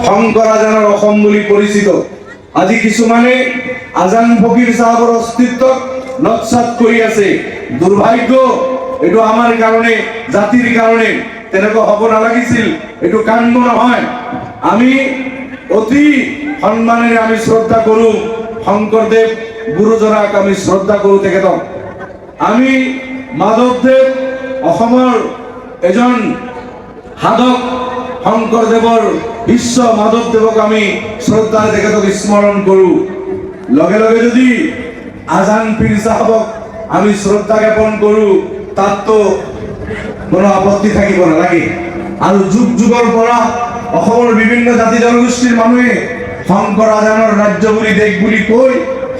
শংকৰ আজানৰ অসম বুলি পৰিচিত। আজি কিছুমানে আজান ফকীৰ চাহাবৰ অস্তিত্বক নৎসাত কৰি আছে। দুৰ্ভাগ্য, এইটো আমাৰ কাৰণে, জাতিৰ কাৰণে তেনেকুৱা হ'ব নালাগিছিল। এইটো কাণ্ড নহয়। আমি অতি সন্মানেৰে আমি শ্ৰদ্ধা কৰোঁ শংকৰদেৱ গুৰুজনাক, আমি শ্ৰদ্ধা কৰোঁ তেখেতক। আমি মাধৱদেৱ অসমৰ এজন সাধক, শংকৰদেৱৰ শিষ্য মাধৱদেৱক আমি শ্ৰদ্ধাৰে তেখেতক স্মৰণ কৰোঁ। লগে লগে যদি আজান পীৰ চাহাবক আমি শ্ৰদ্ধা জ্ঞাপন কৰোঁ, তাততো কোনো আপত্তি থাকিব নালাগে। আৰু যুগ যুগৰ পৰা অসমৰ বিভিন্ন জাতি জনগোষ্ঠীৰ মানুহে শংকৰ আজানৰ ৰাজ্য বুলি, দেশ বুলি কৈ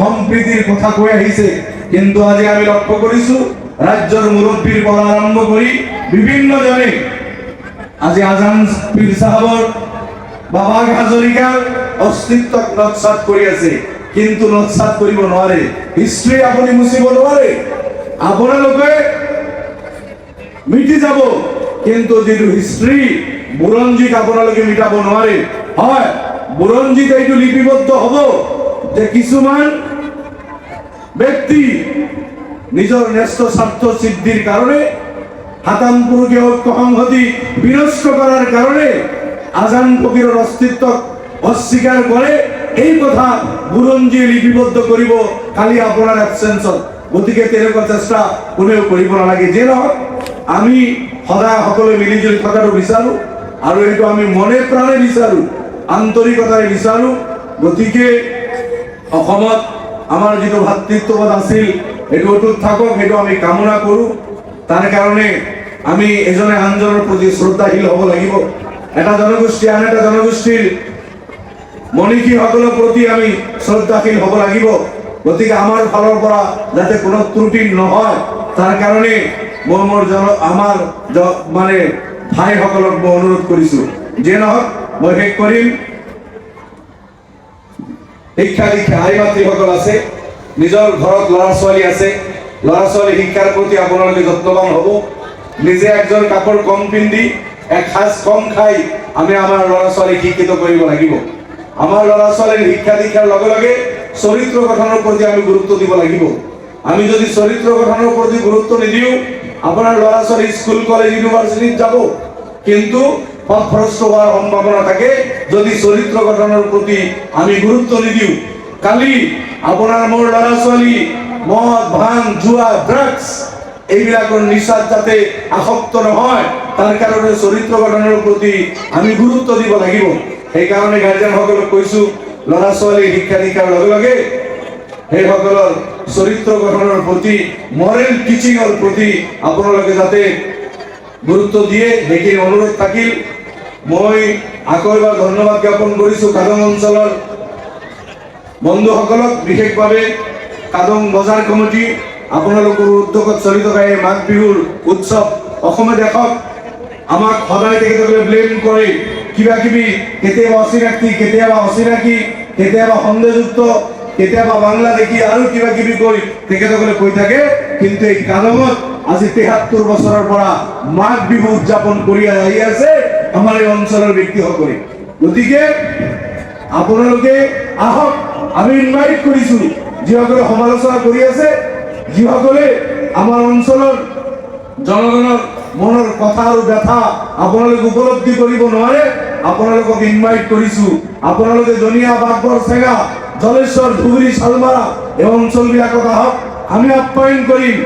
সম্প্ৰীতিৰ কথা কৈ আহিছে। কিন্তু আজি আমি লক্ষ্য কৰিছোঁ ৰাজ্যৰ মুৰব্বীৰ পৰা আৰম্ভ কৰি বিভিন্নজনে আজি আজান পীৰ চাহাবৰ বা বাঘ হাজৰিকাৰ অস্তিত্বক নৎসাত কৰি আছে। কিন্তু নৎসাত কৰিব নোৱাৰে। হিষ্ট্ৰী আপুনি মুচিব নোৱাৰে। আপোনালোকে মিটি যাব, কিন্তু যিটো হিষ্ট্ৰী বুৰঞ্জীক আপোনালোকে মিটাব নোৱাৰে। হয়, বুৰঞ্জীত এইটো লিপিবদ্ধ হ'ব যে কিছুমান ব্যক্তি নিজৰ ন্যস্ত স্বাৰ্থ সিদ্ধিৰ কাৰণে, হাতাম পুৰুষে ঐক্য সংহতি বিনষ্ট কৰাৰ কাৰণে আজান ফকীৰৰ অস্তিত্বক অস্বীকাৰ কৰে। এই কথা বুৰঞ্জীয়ে লিপিবদ্ধ কৰিব খালি আপোনাৰ এবচেঞ্চত। গতিকে তেনেকুৱা চেষ্টা কোনেও কৰিব নালাগে। যে নহওক, আমি সদায় সকলোৱে মিলিজুলি থকাটো বিচাৰোঁ, আৰু এইটো আমি মনে প্ৰাণে বিচাৰোঁ, আন্তৰিকতাৰে বিচাৰোঁ। গতিকে অসমত আমাৰ যিটো ভাতৃত্ববোধ আছিল এইটো অটুট থাকক, সেইটো আমি কামনা কৰোঁ। তাৰ কাৰণে আমি এজনে আনজনৰ প্ৰতি শ্ৰদ্ধাশীল হ'ব লাগিব। এটা জনগোষ্ঠী আন এটা জনগোষ্ঠীৰ মনীষীসকলৰ প্ৰতি আমি শ্ৰদ্ধাশীল হ'ব লাগিব। গতিকে আমাৰ ফালৰ পৰা যাতে কোনো ত্ৰুটি নহয়, তাৰ কাৰণে আমাৰ মানে ভাইসকলক মই অনুৰোধ কৰিছোঁ। যে নহওক, মই শেষ কৰিম। শিক্ষা দীক্ষা আই মাতৃসকল আছে, নিজৰ ঘৰত ল'ৰা ছোৱালী আছে, ল'ৰা ছোৱালী শিক্ষাৰ প্ৰতি আপোনালোকে যত্নৱান হ'ব। নিজে একজন কাপোৰ কম পিন্ধি, এসাঁজ কম খাই আমি আমাৰ ল'ৰা ছোৱালীক শিক্ষিত কৰিব লাগিব। আমাৰ ল'ৰা ছোৱালীৰ শিক্ষা দীক্ষাৰ লগে লগে চৰিত্ৰ গঠনৰ প্ৰতি আমি গুৰুত্ব দিব লাগিব। আমি যদি চৰিত্ৰ গঠনৰ প্ৰতি গুৰুত্ব নিদিওঁ, আপোনাৰ ল'ৰা ছোৱালী স্কুল কলেজ ইউনিভাৰ্চিটিত যাব, কিন্তু পথভ্ৰষ্ট হোৱাৰ সম্ভাৱনা থাকে যদি চৰিত্ৰ গঠনৰ প্ৰতি আমি গুৰুত্ব নিদিওঁ। কালি আপোনাৰ মোৰ ল'ৰা ছোৱালী মদ, ভাং, জুৱা, ড্ৰাগছ এইবিলাকৰ নিচাত যাতে আসক্ত নহয়, তাৰ কাৰণে চৰিত্ৰ গঠনৰ প্ৰতি আমি গুৰুত্ব দিব লাগিব। সেইকাৰণে গাৰ্জেনসকলক কৈছোঁ, ল'ৰা ছোৱালী শিক্ষা দীক্ষাৰ লগে লগে সেইসকলৰ চৰিত্ৰ গঠনৰ প্ৰতি, মৰেল টিচিঙৰ প্ৰতি আপোনালোকে যাতে গুৰুত্ব দিয়ে, সেইখিনি অনুৰোধ থাকিল। মই আকৌ এবাৰ ধন্যবাদ জ্ঞাপন কৰিছোঁ কাদং অঞ্চলৰ বন্ধুসকলক, বিশেষভাৱে কাদং বজাৰ কমিটি, আপোনালোকৰ উদ্যোগত চলি থকা এই মাঘ বিহুৰ উৎসৱ। অসমে দেখক, আমাক সদায় তেখেতসকলে ব্লেম কৰে, কিবা কিবি, কেতিয়াবা অচিনাকি, কেতিয়াবা অচিনাকি, কেতিয়াবা সন্দেহযুক্ত, কেতিয়াবা বাংলাদেশী আৰু কিবা কিবি কৈ তেখেতসকলে কৈ থাকে। কিন্তু এই কাদঙত আজি ৭৩ বছৰৰ পৰা মাঘ বিহু উদযাপন কৰি আহি আছে আমাৰ এই অঞ্চলৰ ব্যক্তিসকলে। গতিকে আপোনালোকে আহক, আমি ইনভাইট কৰিছোঁ যিসকলে সমালোচনা কৰি আছে, যিসকলে আমাৰ অঞ্চলৰ জনগণৰ মনৰ কথা আৰু ব্যথা আপোনালোকে উপলব্ধি কৰিব নোৱাৰে, আপোনালোকক ইনভাইট কৰিছোঁ। আপোনালোকে জনিয়া, বাগবৰ, চেগা, জলেশ্বৰ, ধুবুৰী, শালমাৰা এই অঞ্চলবিলাকত আহক, আমি আপ্যায়ন কৰিম।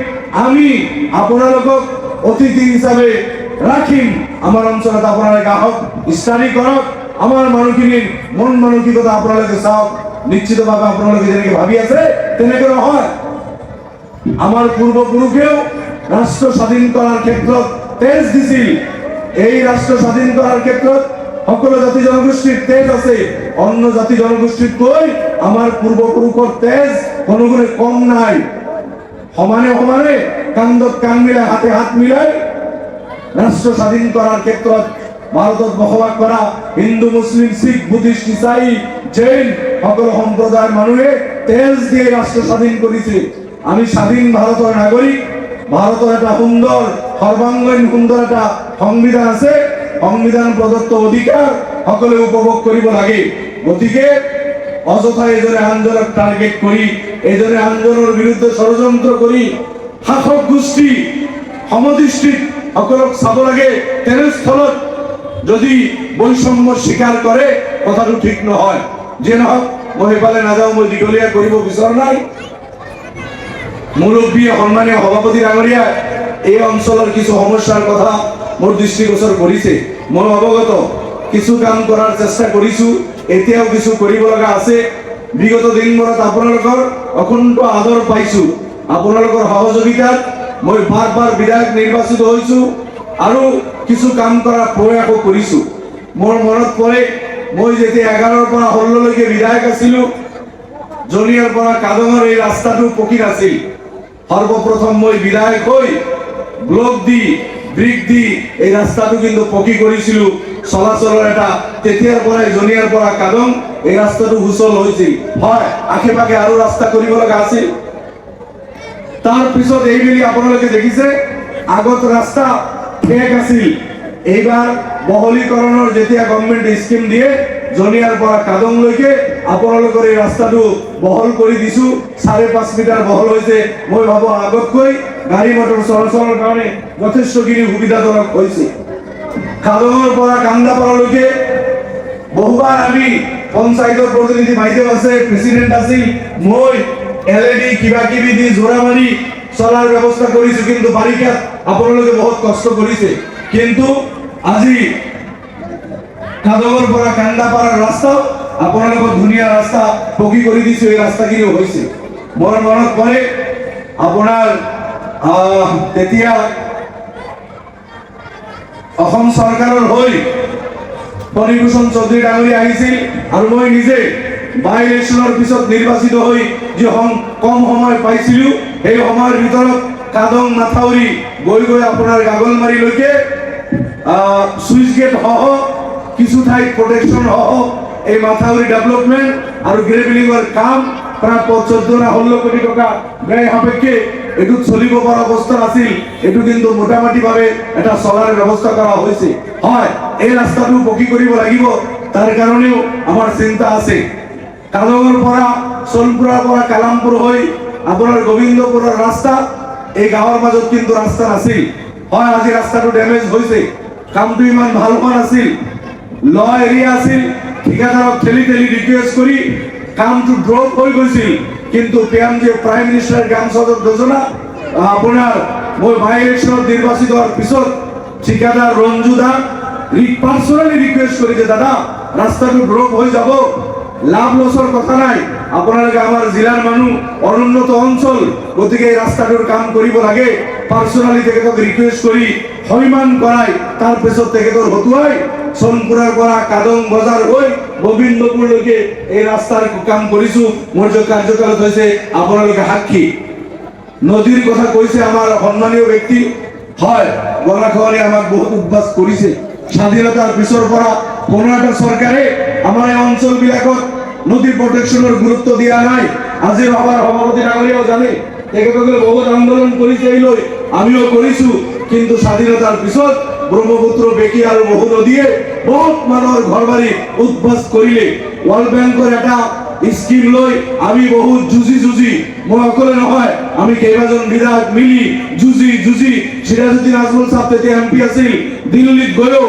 আমি আপোনালোকক অতিথি হিচাপে ৰাখিম। আমাৰ অঞ্চলত আপোনালোকে আহক, ষ্টাডি কৰক, আমাৰ মানুহখিনিৰ মন মানসিকতা আপোনালোকে চাওক। নিশ্চিতভাৱে আপোনালোকে যেনেকৈ ভাবি আছে তেনেকৈ নহয়। আমাৰ পূৰ্বপুৰুষেও ৰাষ্ট্ৰ স্বাধীন কৰাৰ ক্ষেত্ৰত তেজ দিছিল। এই ৰাষ্ট্ৰ স্বাধীন কৰাৰ ক্ষেত্ৰত সকলো জাতি জনগোষ্ঠীৰ তেজ আছে। অন্য জাতি জনগোষ্ঠীতকৈ আমাৰ পূৰ্বপুৰুষৰ তেজ কোনো গুণে কম নাই। সমানে সমানে কান্ধত কান্ধ মিলাই, হাতে হাত মিলাই ৰাষ্ট্ৰ স্বাধীন কৰাৰ ক্ষেত্ৰত ভাৰতত বসবাস কৰা হিন্দু, মুছলিম, শিখ, বুদ্ধিষ্ট, ইছাই, জৈন সকলো সম্প্ৰদায়ৰ মানুহে তেজ দিয়ে ৰাষ্ট্ৰ স্বাধীন কৰিছে। আমি স্বাধীন ভাৰতৰ নাগৰিক। ভাৰতৰ এটা সুন্দৰ, সৰ্বাঙ্গীন সুন্দৰ এটা সংবিধান আছে। সংবিধান প্ৰদত্ত অধিকাৰ সকলে উপভোগ কৰিব লাগে। গতিকে অযথা এজনে আন্দোলন টার্গেট করি, এজনে আন্দোলনের বিরুদ্ধে ষড়যন্ত্র করি শাসক গোষ্ঠী সমদৃষ্টিত সকলক চাব লাগে। তেনেস্থলত যদি বৈষম্য স্বীকাৰ কৰে কথাটো ঠিক নহয়। যে নহওক মই সেইফালে নাযাওঁ, মই দীঘলীয়া কৰিব বিচৰা নাই। মুৰব্বী সন্মানীয় সভাপতি ডাঙৰীয়া এই অঞ্চলৰ কিছু সমস্যাৰ কথা মোৰ দৃষ্টিগোচৰ কৰিছে। মই অৱগত, কিছু কাম কৰাৰ চেষ্টা কৰিছো, এতিয়াও কিছু কৰিব লগা আছে। বিগত দিনবোৰত আপোনালোকৰ অখণ্ড আদৰ পাইছো, আপোনালোকৰ সহযোগিতাত মই বাৰ বাৰ বিধায়ক নিৰ্বাচিত হৈছো আৰু কিছু কাম কৰাৰ প্ৰয়াসো কৰিছো। মোৰ মনত পৰে, মই যেতিয়া 11ৰ পৰা 16লৈকে বিধায়ক আছিলো, জনিয়াৰ পৰা কাদঙৰ এই ৰাস্তাটো পকী নাছিল। সৰ্বপ্ৰথম মই বিধায়ক হৈ ব্লক দি ব্ৰিক দি এই ৰাস্তাটো কিন্তু পকী কৰিছিলো। চলাচলৰ এটা তেতিয়াৰ পৰাই জনিয়াৰ পৰা কাদং এই ৰাস্তাটো সুচল হৈছিল। হয়, আশে পাশে আৰু ৰাস্তা কৰিব লগা আছিল। তাৰ পিছত এইবেলি আপোনালোকে দেখিছে, আগত ৰাস্তা ঠেক আছিল। এইবাৰ বহলীকৰণৰ যেতিয়া গভৰ্ণমেণ্টে স্কিম দিয়ে, জনিয়াৰ পৰা কাদংলৈকে আপোনালোকৰ এই ৰাস্তাটো বহল কৰি দিছো। 5.5 মিটাৰ বহল হৈছে। মই ভাবো আগতকৈ গাড়ী মটৰ চলাচলৰ কাৰণে যথেষ্টখিনি সুবিধাজনক হৈছে। কাদঙৰ পৰা কান্দাপাৰালৈকে বহুবাৰ আমি পঞ্চায়তৰ প্ৰতিনিধি বাইদেউ আছে, প্ৰেচিডেণ্ট আছিল, মই LED কিবা কিবি দি জোৰা মাৰি চলাৰ ব্যৱস্থা কৰিছো। কিন্তু বাৰিষাত আপোনালোকে বহুত কষ্ট কৰিছে। কিন্তু আজি কাদঙৰ পৰা কান্দাপাৰাৰ ৰাস্তা আপোনালোকৰ ধুনীয়া ৰাস্তা পকী কৰি দিছো। এই ৰাস্তাখিনিও হৈছে। মোৰ মনত পৰে আপোনাৰ তেতিয়া অসম চৰকাৰৰ হৈ পৰিভূষণ চৌধুৰী ডাঙৰীয়া আহিছিল আৰু মই নিজে বাই ইলেকশ্যনৰ পিছত নিৰ্বাচিত হৈ যি কম সময় পাইছিলো, সেই সময়ৰ ভিতৰত কাদং মাথাউৰি গৈ গৈ আপোনাৰ গাগলমাৰীলৈকে সুইচ গেট সহ কিছু ঠাইত প্ৰটেকশ্যন সহ এই মাথাউৰি ডেভেলপমেণ্ট আৰু গ্ৰেভেলিঙৰ কাম প্ৰায় 14 না 16 কোটি টকা ব্যয় সাপেক্ষে এটুত চলিব পৰা অৱস্থা আছিল। এটু কিন্তু মোটামুটিভাৱে এটা চলাৰ ব্যৱস্থা কৰা হৈছে। হয়, এই ৰাস্তাটো পকী কৰিব লাগিব, তাৰ কাৰণেও আমাৰ চিন্তা আছে। কাদঙৰ পৰা সোণপুৰৰ পৰা কালামপুৰ হৈ আপোনাৰ গোবিন্দপুৰৰ ৰাস্তা, এই গাঁৱৰ মাজত কিন্তু ৰাস্তা নাছিল। হয়, আজি ৰাস্তাটো ডেমেজ হৈছে, কামটো ইমান ভাল হোৱা নাছিল। ল এৰিয়া আছিল, ঠিকাদাৰক ঠেলি ঠেলি ৰিকুৱেষ্ট কৰি কামটো ড্ৰপ হৈ গৈছিল। কিন্তু প্ৰাইম মিনিষ্টাৰ গ্ৰাম সড়ক যোজনা আপোনাৰ মই বাই ইলেকশ্যনত নিৰ্বাচিত হোৱাৰ পিছত ঠিকাদাৰ ৰঞ্জু দা পাৰ্চনেলি ৰিকুৱেষ্ট কৰিছে, দাদা ৰাস্তাটো ড্ৰপ হৈ যাব, লাভ লছৰ কথা নাই, আপোনালোকে আমাৰ জিলাৰ মানুহ, অনুন্নত অঞ্চল, গতিকে এই ৰাস্তাটোৰ কাম কৰিব লাগে। পাৰ্চনেলি তেখেতক ৰিকুৱেষ্ট কৰি সৈমান কৰাই তাৰপিছত তেখেতৰ হতুৱাই সোণপুৰৰ পৰা কাদং বজাৰ হৈ গোবিন্দপুৰলৈকে এই ৰাস্তাৰ কাম কৰিছো। মোৰ যে কাৰ্যকালত হৈছে আপোনালোকে সাক্ষী। নদীৰ কথা কৈছে আমাৰ সন্মানীয় ব্যক্তি। হয়, গৰাখহনীয়ে আমাক বহুত উদ্বাস কৰিছে। স্বাধীনতাৰ পিছৰ পৰা কোনো এটা চৰকাৰে আমাৰ এই অঞ্চলবিলাকত নদী প্ৰটেকশ্যনৰ গুৰুত্ব দিয়া নাই। আজি আমাৰ সভাপতি ডাঙৰীয়াও জানে, তেখেতসকলে বহুত আন্দোলন কৰিছে এই লৈ, আমিও কৰিছো। কিন্তু স্বাধীনতাৰ পিছত ব্ৰহ্মপুত্ৰ বেকী আৰু বহু নদীয়ে বহুত মানুহৰ ঘৰ বাৰী উদ্বাস কৰিলে। ৱৰ্ল্ড বেংকৰ এটা স্কিম লৈ আমি বহুত যুঁজি, মই অকলে নহয়, আমি কেইবাজন বিধায়ক মিলি যুঁজি সিৰাজুদ্দিন আজমল সাহেব তেতিয়া MP আছিল, দিল্লীত গৈও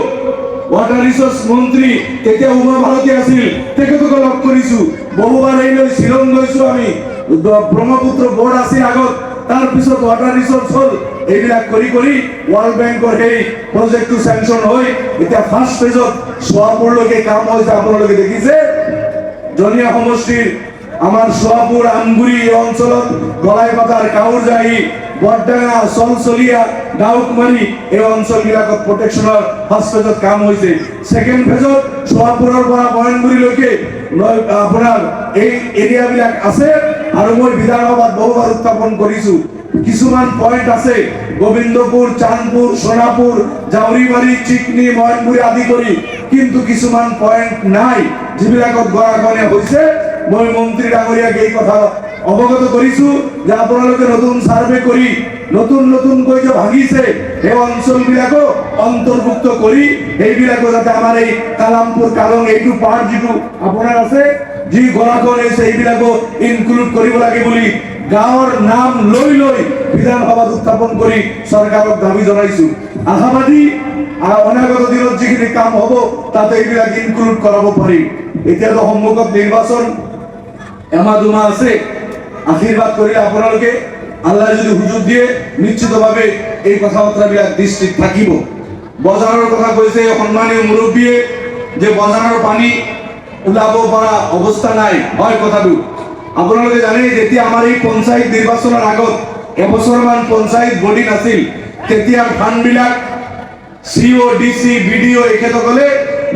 ৱাটাৰ ৰিচোৰ্চ মন্ত্ৰী তেতিয়া উমা ভাৰতী আছিল, তেখেতক লগ কৰিছো। বহুবাৰ এই লৈ শ্বিলং গৈছো আমি, ব্ৰহ্মপুত্ৰ বোৰ্ড আছিল আগত, তাৰ পিছত ৱাটাৰ ৰিচোৰ্চ হল। এইবিলাক কৰি ৱৰ্ল্ড বেংকৰ সেই প্ৰজেক্টটো চেংচন হৈ এতিয়া ফাৰ্ষ্ট ফেজত সোৱাপুৰলৈকে কাম হৈছে। আপোনালোকে দেখিছে জনিয়া সমষ্টিৰ আমাৰ সোৱাপুৰ আমগুৰি এই অঞ্চলত গলাইপাতাৰ কাউৰজাহি বৰডাঙা চলচলীয়া ডাউকমাৰী এই অঞ্চলবিলাকত প্ৰটেকশ্যনৰ ফাৰ্ষ্ট ফেজত কাম হৈছে। ছেকেণ্ড ফেজত সোৱাপুৰৰ পৰা বয়নগুৰিলৈকে আপোনাৰ এই এৰিয়াবিলাক আছে আৰু মই বিধানসভাত বহুবাৰ উত্থাপন কৰিছো। কিছুমান পয়েন্ট আছে, গোবিন্দপুৰ, চাঁদপুৰ, সোনাপুৰ, জাউৰিবাৰী, চিকনি, ময়নপুৰী আদি কৰি, কিন্তু কিছুমান পয়েন্ট নাই যিবিলাকত গৰাখহনীয়া হৈছে। মই মন্ত্ৰী ডাঙৰীয়াক এই কথা অৱগত কৰিছো যে আপোনালোকে নতুন সাৰ্ভে কৰি নতুন নতুন কৈ যে ভাগিছে এই অঞ্চলবিলাকো অন্তৰ্ভুক্ত কৰি এইবিলাকো যাতে আমাৰ এই কালামপুৰ কালং এইটো পাৰ্ট যিটো আপোনাৰ আছে যি গৰাখন আছে এইবিলাকো ইনক্লুড কৰিব লাগে বুলি গাঁৱৰ নাম লৈ লৈ বিধানসভাত উত্থাপন কৰি চৰকাৰক দাবী জনাইছো। আশাবাদী অনাগত দিনত যিখিনি কাম হ'ব তাতে এইবিলাক ইনক্লুড কৰাব পাৰি। এতিয়াতো সন্মুখত নিৰ্বাচন এমাহ দুমাহ আছে, আশীৰ্বাদ কৰিলে আপোনালোকে আল্লাহ যদি সুযোগ দিয়ে নিশ্চিতভাৱে এই কথা বাৰ্তাবিলাক দৃষ্টিত থাকিব। বজাৰৰ কথা কৈছে সন্মানীয় মুৰব্বীয়ে যে বজাৰৰ পানী ওলাব পৰা অৱস্থা নাই, হয় কথাটো। আপোনালোকে জানে যেতিয়া আমাৰ এই পঞ্চায়ত নিৰ্বাচনৰ আগত এবছৰমান পঞ্চায়ত বডি নাছিল, তেতিয়া ফাণ্ডবিলাক সিও ডিসি বিডিও এখেতসকলে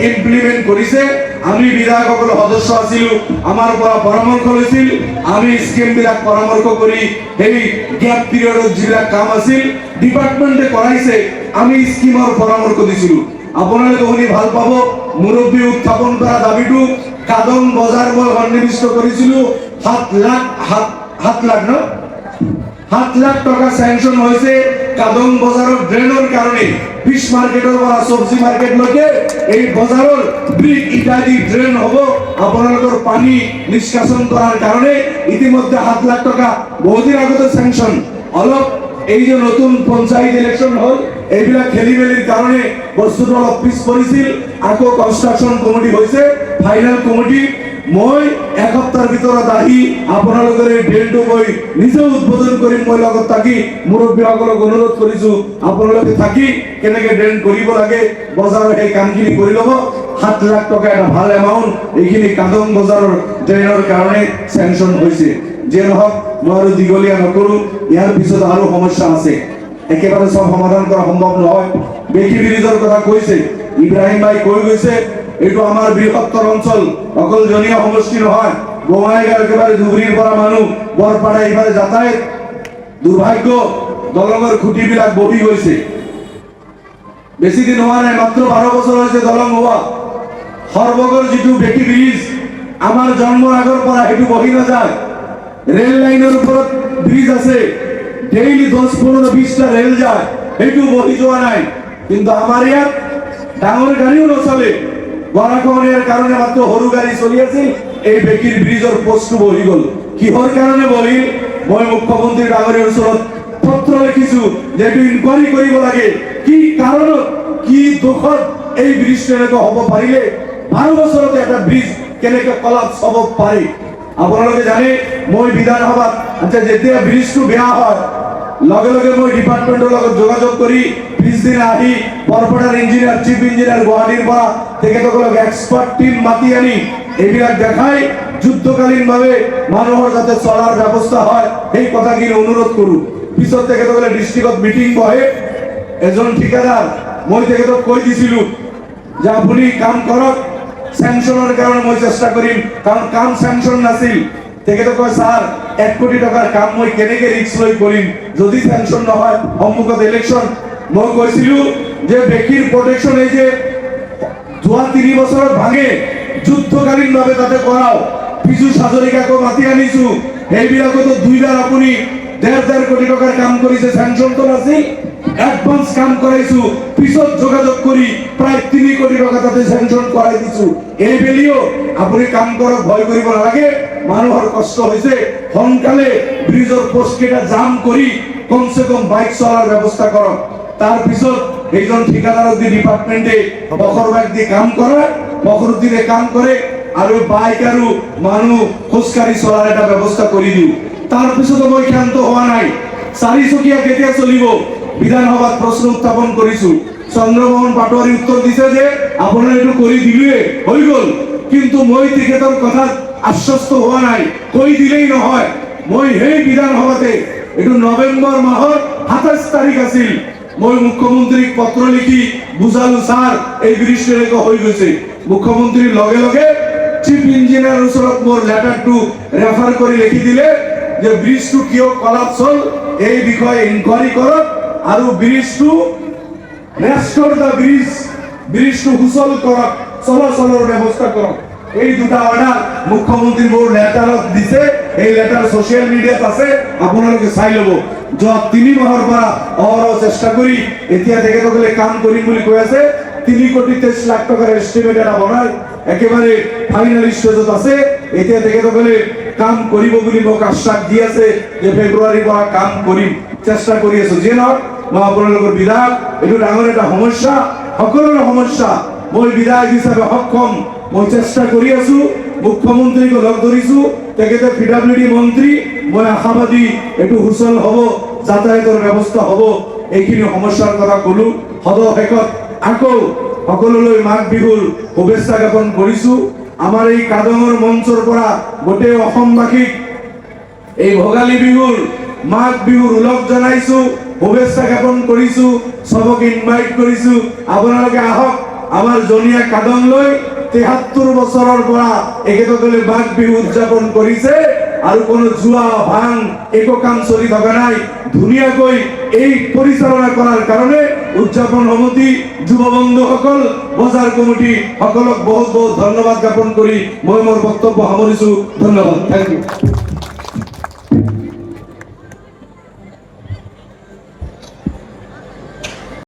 ইমপ্লিমেন্ট কৰিছে। আমি বিধায়কসকল সদস্য আছিলো, আমাৰ পৰা পৰামৰ্শ লৈছিল, আমি স্কিমবিলাক পৰামৰ্শ কৰি সেই গ্যাপ পিৰিয়ডত যিবিলাক কাম আছিল ডিপাৰ্টমেণ্টে কৰাইছে আমি স্কিমৰ পৰামৰ্শ দিছিলো। আপোনালোকে শুনি ভাল পাব, মুৰব্বী উত্থাপন কৰা দাবীটো কাদং বজাৰ মই সন্নিবিষ্ট কৰিছিলো 7 লাখ টকা স্যাংশন হয়েছে কাদং বজাৰৰ ড্ৰেইনৰ কাৰণে। ফিশ মাৰ্কেটেৰ পৰা সবজি মাৰ্কেটলৈকে এই বজাৰৰ ব্ৰিক ইত্যাদি ড্ৰেন হ'ব আপোনালোকৰ পানী নিষ্কাশন কৰাৰ কাৰণে। ইতিমধ্যে 7 লাখ টকা বহুদিন আগতে স্যাংশন। অলপ এই যে নতুন পঞ্চায়ত ইলেকশন হল এইবিলাক খেলি মেলিৰ কাৰণে বস্তুটো অলপ পিছ পৰিছিল। আকৌ কনষ্ট্ৰাকশন কমিটি হৈছে, ফাইনাল কমিটি মই এক সপ্তাহৰ ভিতৰত আহি আপোনালোকৰ এই ড্ৰেইনটো মই নিজে উদ্বোধন কৰিম। মই লগত থাকি মুৰব্বীসকলক অনুৰোধ কৰিছো আপোনালোকে থাকি কেনেকে ড্ৰেইন কৰিব লাগে বজাৰৰ সেই কামখিনি কৰি ল'ব। 7 লাখ টকা এটা ভাল এমাউণ্ট এইখিনি কাদং বজাৰৰ ড্ৰেইনৰ কাৰণে স্যাংশন হৈছে। যে নহওক মই আৰু দীঘলীয়া নকৰো, ইয়াৰ পিছত আৰু সমস্যা আছে, একেবাৰে সব সমাধান কৰা সম্ভৱ নহয়। বেকি ব্ৰিজৰ কথা কৈছে ইব্ৰাহিম ভাই কৈ গৈছে, এইটো আমাৰ বৃহত্তৰ অঞ্চল, অকল জনীয়া সমষ্টি নহয়। বঙাইগাঁও একেবাৰে ধুবুৰীৰ পৰা মানুহ বৰপাৰা এইফালে যাতায়াত। দুৰ্ভাগ্য দলঙৰ খুঁটিবিলাক বহি গৈছে, বেছি দিন হোৱা নাই, মাত্ৰ 12 বছৰ হৈছে দলং হোৱা। সৰ্বগৰ যিটো বেকি ব্ৰিজ আমাৰ জন্মৰ আগৰ পৰা সেইটো বহি নাযায়। ৰেল লাইনৰ ওপৰত ব্ৰিজ আছে, ডেইলি 10-15-20টা ৰেল যায়, সেইটো বহি যোৱা নাই। কিন্তু আমাৰ ইয়াত ডাঙৰ গাড়ীও নচলে, গৰাখহনীয়াৰ কাৰণে মাত্ৰ সৰু গাড়ী চলি আছিল। এই বেকিৰ ব্ৰিজৰ পোষ্টটো বহি গ'ল। কিহৰ কাৰণে বহিল? মই মুখ্যমন্ত্ৰী ডাঙৰীয়াৰ ওচৰত পত্ৰ লিখিছো যে এইটো ইনকুৱাৰী কৰিব লাগে, কি কাৰণত কি দুখত এই ব্ৰিজটো এনেকুৱা হ'ব পাৰিলে, 12 বছৰতে এটা ব্ৰিজ কেনেকে কলাপস হ'ব পাৰে। আপোনালোকে জানে মই বিধানসভাত যেতিয়া ব্ৰিজটো বেয়া হয় লগে লগে মই ডিপাৰ্টমেন্টৰ লগত যোগাযোগ কৰি পিছদিনা আহি বৰপেটাৰ ইঞ্জিনিয়াৰ চিফ ইঞ্জিনিয়াৰ গুৱাহাটীৰ পৰা তেখেতসকলক এক্সপাৰ্ট টিম মাতি আনি এইবিলাক দেখাই যুদ্ধকালীনভাৱে মানুহৰ যাতে চলাৰ ব্যৱস্থা হয় সেই কথাখিনি অনুৰোধ কৰো। পিছত তেখেতসকলে ডিষ্ট্ৰিক্টত মিটিং বহে, এজন ঠিকাদাৰ মই তেখেতক কৈ দিছিলো যে আপুনি কাম কৰক, স্যাংশনৰ কাৰণে মই চেষ্টা কৰিম, কাৰণ কাম স্যাংশন নাছিল। তেখেতে কয় স্যাৰ 1 কোটি টকাৰ কাম মই কেনেকে ৰিস্ক লৈ কৰিম যদি স্যাংশন নহয়, সন্মুখত ইলেকশন। মই কৈছিলো যে বেকিৰ প্ৰটেকশন এই যে যোৱা 3 বছৰত ভাঙে যুদ্ধকালীনভাৱে তাতে কৰাও। পিছু হাজৰিকাকো মাতি আনিছো, সেইবিলাকতো 2বাৰ আপুনি 1.5 কোটি টকাৰ কাম কৰিছে, স্যাংশনটো নাছিল। এডভান্স কাম কৰাইছো, পিছত যোগাযোগ কৰি প্ৰায় 3 কোটি টকা তাতে স্যাংশন কৰাই দিছো। এই বেলিও আপুনি কাম কৰক, ভয় কৰিব নালাগে, মানুহৰ কষ্ট হৈছে। সোনকালে ব্ৰিজৰ পোষ্ট কেইটা জাম কৰি কমসে কম বাইক চলাৰ ব্যৱস্থা কৰক। তাৰ পিছত এইজন ঠিকাদাৰক দি ডিপাৰ্টমেন্টে বখৰবাগ দি কাম কৰে, বখৰুদ্দিনে কাম কৰে আৰু বাইক আৰু মানুহ খোজকাঢ়ি চলাৰ এটা ব্যৱস্থা কৰি দিও। তাৰ পিছতো মই ক্ষান্ত হোৱা নাই। 4 চকীয়া কেতিয়া চলিব বিধানসভাত প্ৰশ্ন উত্থাপন কৰিছো। চন্দ্ৰমোহন পাটোৱাৰী উত্তৰ দিছে যে আপোনাৰ এইটো কৰি দিলে হৈ গ'ল, কিন্তু মই তেখেতৰ কথাত আশ্বস্ত হোৱা নাই। কৈ দিলেই নহয়, মই সেই বিধানসভাতে এইটো নৱেম্বৰ মাহৰ 27 তাৰিখ আছিল, মই মুখ্যমন্ত্ৰীক পত্ৰ লিখি বুজালো স্যাৰ এই ব্ৰিজটো এনেকুৱা হৈ গৈছে। মুখ্যমন্ত্ৰীৰ লগে লগে চিফ ইঞ্জিনিয়াৰৰ ওচৰত মোৰ লেটাৰটো ৰেফাৰ কৰি লিখি দিলে যে ব্ৰিজটো কিয় কলাপস হ'ল এই বিষয়ে ইনকুৱাৰী কৰক আৰু ব্ৰিজটো ৰেষ্টৰ দা ব্ৰিজটো সুচল কৰক, চলাচলৰ ব্যৱস্থা কৰক। এই দুটা অৰ্ডাৰ মুখ্যমন্ত্ৰী মোৰ লেটাৰত দিছে এই লেটাৰ সোশ্যাল মিডিয়াত আছে আপোনালোকে চাই ল'ব। যোৱা 3 মাহৰ পৰা অহৰহ চেষ্টা কৰি এতিয়া তেখেতসকলে কাম কৰিম বুলি কৈ আছে। 3,23,00,000 টকাৰ এষ্টিমেট এটা বনাই একেবাৰে ফাইনেল ষ্টেজত আছে। এতিয়া তেখেতসকলে কাম কৰিব বুলি মোক আশ্বাস দি আছে যে ফেব্ৰুৱাৰীৰ পৰা কাম কৰিম, চেষ্টা কৰি আছো। যিয়ে নহওক মই আপোনালোকৰ বিধায়ক, এইটো ডাঙৰ এটা সমস্যা, সকলোৰে সমস্যা। মই বিধায়ক হিচাপে সক্ষম, মই চেষ্টা কৰি আছো। মুখ্যমন্ত্ৰীক লগ ধৰিছো, তেখেতে PWD মন্ত্ৰী, মই আশাবাদী এইটো সুচল হ'ব, যাতায়াতৰ ব্যৱস্থা হ'ব। এইখিনি সমস্যাৰ কথা ক'লো। সদশেষত আকৌ সকলোলৈ মাঘ বিহুৰ শুভেচ্ছা জ্ঞাপন কৰিছো। আমাৰ এই কাদঙৰ মঞ্চৰ পৰা গোটেই অসমবাসীক এই ভোগালী বিহুৰ মাঘ বিহুৰ ওলগ জনাইছো, শুভেচ্ছা জ্ঞাপন কৰিছো, সবকে ইনভাইট কৰিছো। আপোনালোকে আহক আমাৰ জনীয়া কাদংলৈ। 73 বছৰৰ পৰা এখেতসকলে মাঘ বিহু উদযাপন কৰিছে আৰু কোনো জুৱা ভাং একো কাম চলি থকা নাই। ধুনীয়াকৈ এই পৰিচালনা কৰাৰ কাৰণে উদযাপন সমিতি, যুৱ বন্ধুসকল, বজাৰ কমিটি সকলক বহুত বহুত ধন্যবাদ জ্ঞাপন কৰি মই মোৰ বক্তব্য সামৰিছো। ধন্যবাদ। Thank U.